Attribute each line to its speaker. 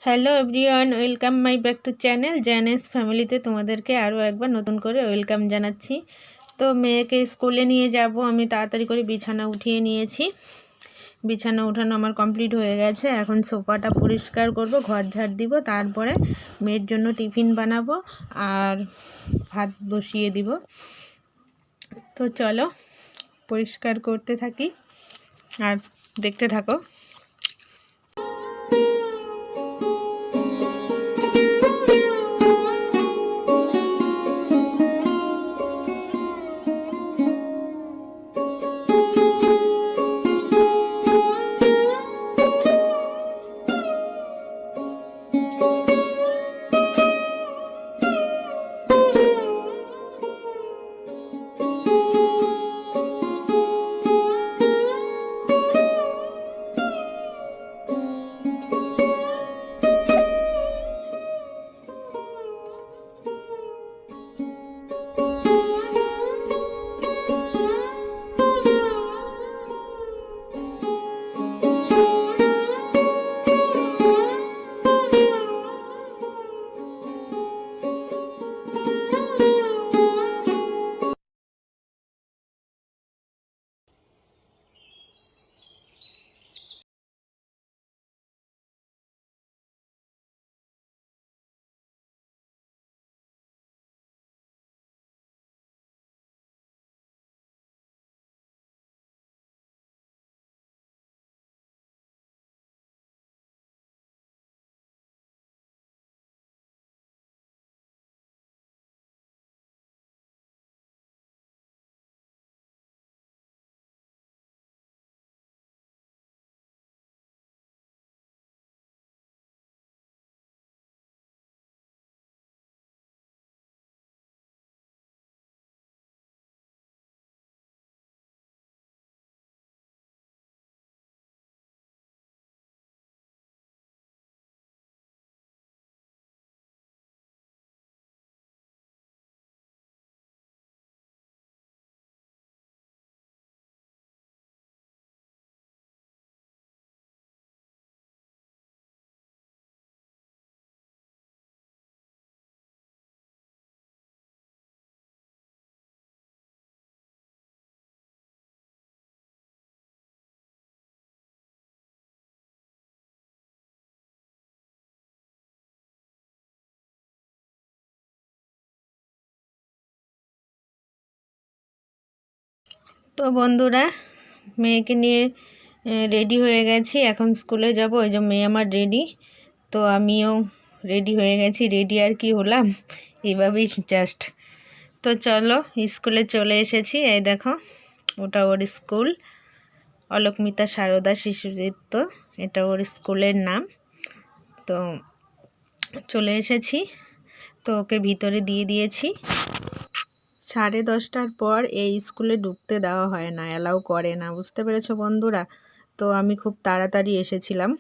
Speaker 1: Hello everyone, welcome my back to channel জ্যানেস ফ্যামিলিতে তোমাদেরকে আরও একবার নতুন করে ওয়েলকাম জানাচ্ছি। তো মেয়েকে স্কুলে নিয়ে যাব, আমি তাড়াতাড়ি করে বিছানা উঠিয়ে নিয়েছি। বিছানা উঠানো আমার কমপ্লিট হয়ে গেছে। এখন সোফাটা পরিষ্কার করব, ঘর ঝাড় দিব, তারপরে মেয়ের জন্য টিফিন বানাবো আর ভাত বসিয়ে দিব। তো চলো পরিষ্কার করতে থাকি আর দেখতে থাকো। তো বন্ধুরা, মেয়েকে নিয়ে রেডি হয়ে গেছি, এখন স্কুলে যাব। ওই যে মেয়ে আমার রেডি, তো আমিও রেডি হয়ে গেছি। রেডি আর কি হলাম, এইভাবেই জাস্ট। তো চলো স্কুলে চলে এসেছি। এই দেখো, ওটা ওর স্কুল, অলকমিতা সারদা শিশুচিত্ত, এটা ওর স্কুলের নাম। তো চলে এসেছি, তো ওকে ভিতরে দিয়ে দিয়েছি। 10:30টার পর এই স্কুলে ঢুকতে দেওয়া হয় না, অ্যালাউ করে না, বুঝতে পেরেছো বন্ধুরা। তো আমি খুব তাড়াতাড়ি এসেছিলাম।